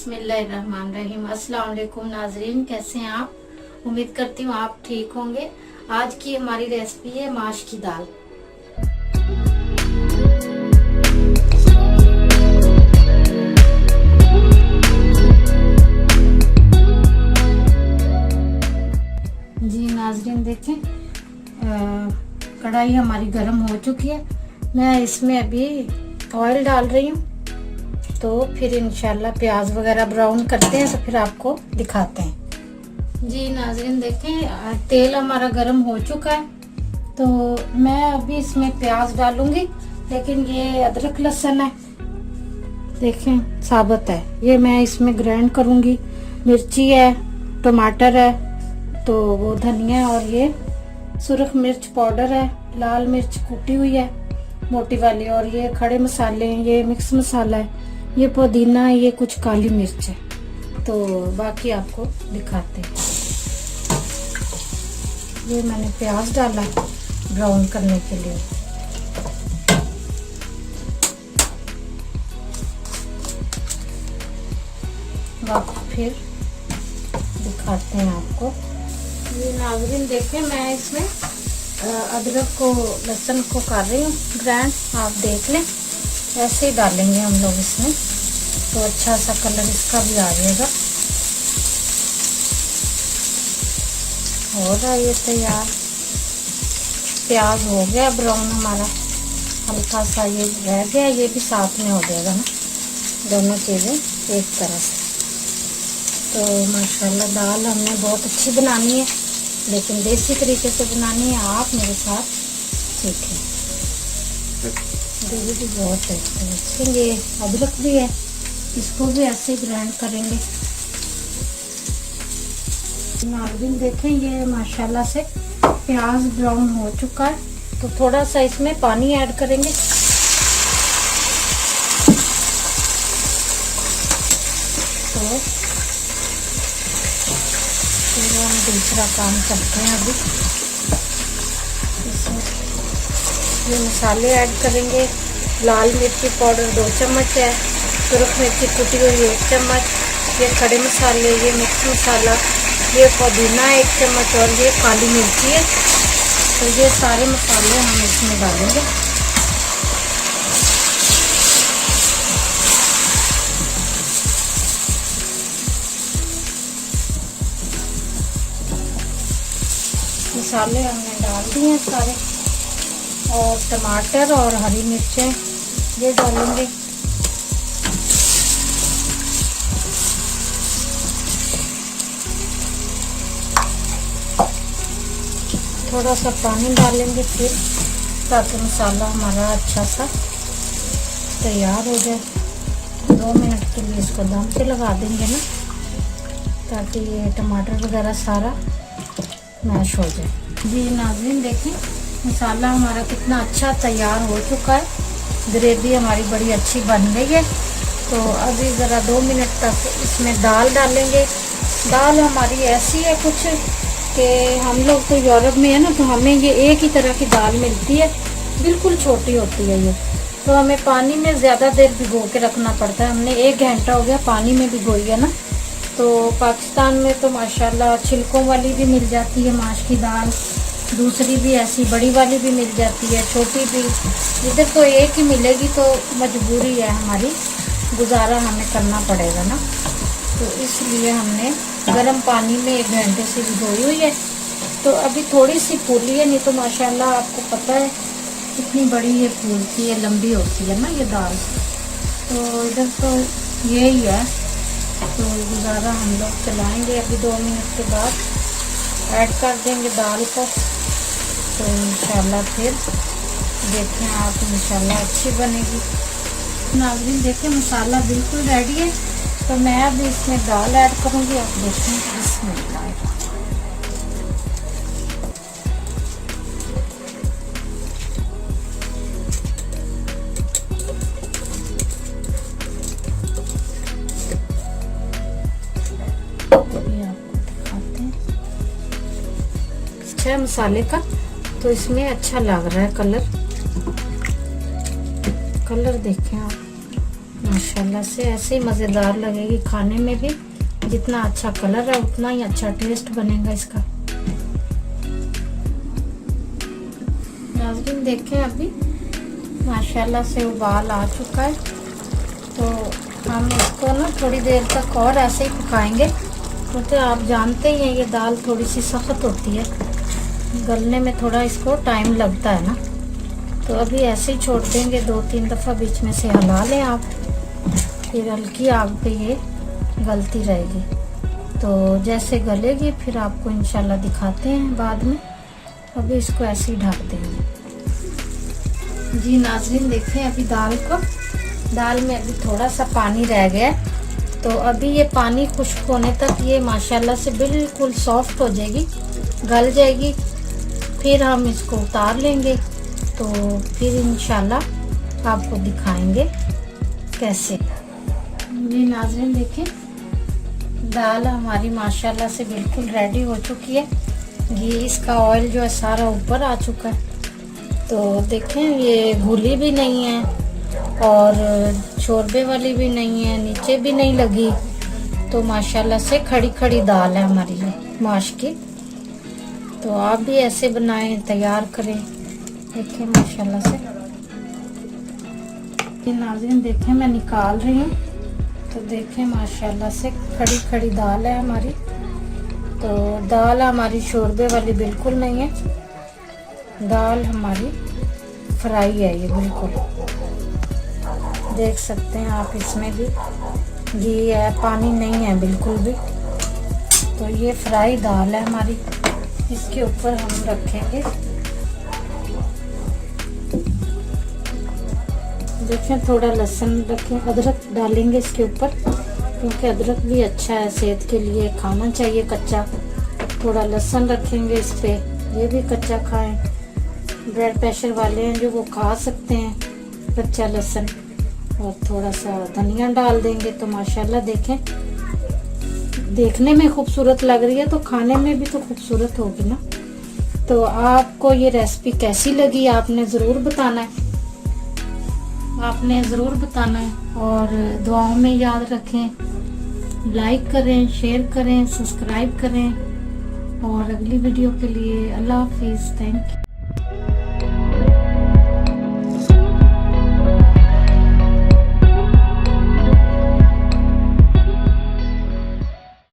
बिस्मिल्लाहिर्रहमानिर्रहीम। अस्सलाम वालेकुम नाजरीन, कैसे हैं आप? उम्मीद करती हूँ आप ठीक होंगे। आज की हमारी रेसिपी है माश की दाल। जी नाजरीन देखें, कढ़ाई हमारी गर्म हो चुकी है। मैं इसमें अभी ऑयल डाल रही हूँ, तो फिर इंशाल्लाह प्याज वगैरह ब्राउन करते हैं तो फिर आपको दिखाते हैं। जी नाज़रीन देखें, तेल हमारा गर्म हो चुका है, तो मैं अभी इसमें प्याज डालूंगी। लेकिन ये अदरक लहसुन है, देखें साबुत है, ये मैं इसमें ग्राइंड करूंगी। मिर्ची है, टमाटर है, तो वो धनिया, और ये सुरख मिर्च पाउडर है, लाल मिर्च कुटी हुई है मोटी वाली, और ये खड़े मसाले हैं, ये मिक्स मसाला है, ये पुदीना है, ये कुछ काली मिर्च है। तो बाकी आपको दिखाते हैं। ये मैंने प्याज डाला ब्राउन करने के लिए। बाकी फिर दिखाते हैं आपको। ये नाज़रीन देखें, मैं इसमें अदरक को लहसुन को कर रही हूँ ग्राइंड। आप देख लें, ऐसे ही डालेंगे हम लोग इसमें, तो अच्छा सा कलर इसका भी आ जाएगा। हो रहा है ये तैयार, प्याज हो गया ब्राउन हमारा, हल्का सा ये रह गया, ये भी साथ में हो जाएगा ना, दोनों चीज़ें एक तरह से। तो माशाल्लाह दाल हमने बहुत अच्छी बनानी है, लेकिन देसी तरीके से बनानी है। आप मेरे साथ सीखें, ग्रेवी भी बहुत है। ये अदरक भी है, इसको भी ऐसे ग्राइंड करेंगे। नाज़रीन देखें, ये माशाल्लाह से प्याज ब्राउन हो चुका है, तो थोड़ा सा इसमें पानी ऐड करेंगे। तो फिर हम दूसरा काम करते हैं। अभी इसमें ये मसाले ऐड करेंगे। लाल मिर्ची पाउडर 2 चम्मच है, सुरख मिर्ची कुटी हुई 1 चम्मच, ये खड़े मसाले, ये मिक्स मसाला, ये पुदीना 1 चम्मच, और ये काली मिर्ची है। तो ये सारे मसाले हम इसमें डालेंगे। मसाले हमने डाल दिए हैं सारे, और टमाटर और हरी मिर्चें ये डालेंगे। थोड़ा सा पानी डालेंगे फिर, ताकि मसाला हमारा अच्छा सा तैयार हो जाए। 2 मिनट के लिए इसको दम पे लगा देंगे ना, ताकि ये टमाटर वगैरह सारा मैश हो जाए। जी नाज़रीन देखें, मसाला हमारा कितना अच्छा तैयार हो चुका है, ग्रेवी हमारी बड़ी अच्छी बन गई है। तो अभी ज़रा 2 मिनट तक इसमें दाल डालेंगे। दाल हमारी ऐसी है कुछ कि हम लोग तो यूरोप में है ना, तो हमें ये एक ही तरह की दाल मिलती है, बिल्कुल छोटी होती है ये। तो हमें पानी में ज़्यादा देर भिगो के रखना पड़ता है। हमने 1 घंटा हो गया पानी में भिगोई है ना। तो पाकिस्तान में तो माशाल्लाह छिलकों वाली भी मिल जाती है माश की दाल, दूसरी भी ऐसी बड़ी वाली भी मिल जाती है, छोटी भी। इधर तो एक ही मिलेगी, तो मजबूरी है हमारी, गुजारा हमें करना पड़ेगा ना। तो इसलिए हमने गर्म पानी में 1 घंटे से भिगोई हुई है। तो अभी थोड़ी सी फूली है, नहीं तो माशाल्लाह आपको पता है कितनी बड़ी ये फूलती है, लंबी होती है ना ये दाल। तो इधर तो यही है, तो गुजारा हम लोग चलाएंगे। अभी 2 मिनट के बाद ऐड कर देंगे दाल को, तो इंशाल्लाह फिर देखें आप, इंशाल्लाह अच्छी बनेगी। नाज़रीन देखें, मसाला बिल्कुल रेडी है, तो मैं अभी इसमें दाल ऐड करूँगी। आप देखें इसमें अच्छा मसाले का, तो इसमें अच्छा लग रहा है कलर। कलर देखें आप, माशाल्लाह से ऐसे ही मज़ेदार लगेगी खाने में भी। जितना अच्छा कलर है उतना ही अच्छा टेस्ट बनेगा इसका। नाज़रीन देखें अभी माशाल्लाह से उबाल आ चुका है, तो हम इसको ना थोड़ी देर तक और ऐसे ही पकाएंगे, क्योंकि आप जानते ही हैं ये दाल थोड़ी सी सख्त होती है, गलने में थोड़ा इसको टाइम लगता है ना। तो अभी ऐसे ही छोड़ देंगे, 2-3 दफ़ा बीच में से हिला लें आप, फिर हल्की आग पे ये गलती रहेगी। तो जैसे गलेगी फिर आपको इंशाल्लाह दिखाते हैं बाद में। अभी इसको ऐसे ही ढक देंगे। जी नाज़रीन देखें अभी दाल में अभी थोड़ा सा पानी रह गया, तो अभी ये पानी खुश्क होने तक ये माशाल्लाह से बिल्कुल सॉफ्ट हो जाएगी, गल जाएगी। फिर हम इसको उतार लेंगे, तो फिर इंशाल्लाह आपको दिखाएंगे कैसे। जी नाज़रीन देखें दाल हमारी माशाल्लाह से बिल्कुल रेडी हो चुकी है। घी इसका ऑयल जो है सारा ऊपर आ चुका है, तो देखें ये घुली भी नहीं है और शोरबे वाली भी नहीं है, नीचे भी नहीं लगी। तो माशाल्लाह से खड़ी खड़ी दाल है हमारी ये माश की। तो आप भी ऐसे बनाएं, तैयार करें। देखें माशाल्लाह से। ये नाज़रीन देखें मैं निकाल रही हूँ, तो देखें माशाल्लाह से खड़ी खड़ी दाल है हमारी। तो दाल हमारी शोरबे वाली बिल्कुल नहीं है, दाल हमारी फ्राई है ये बिल्कुल। देख सकते हैं आप, इसमें भी घी है, पानी नहीं है बिल्कुल भी। तो ये फ्राई दाल है हमारी। इसके ऊपर हम रखेंगे, देखें थोड़ा लहसुन रखें, अदरक डालेंगे इसके ऊपर, क्योंकि अदरक भी अच्छा है सेहत के लिए, खाना चाहिए कच्चा। थोड़ा लहसुन रखेंगे इस पे, ये भी कच्चा खाएं। ब्लड प्रेशर वाले हैं जो वो खा सकते हैं कच्चा लहसुन। और थोड़ा सा धनिया डाल देंगे, तो माशाल्लाह देखें देखने में खूबसूरत लग रही है, तो खाने में भी तो खूबसूरत होगी ना। तो आपको ये रेसिपी कैसी लगी आपने ज़रूर बताना है, और दुआओं में याद रखें। लाइक करें, शेयर करें, सब्सक्राइब करें, और अगली वीडियो के लिए अल्लाह हाफिज़। Thank you.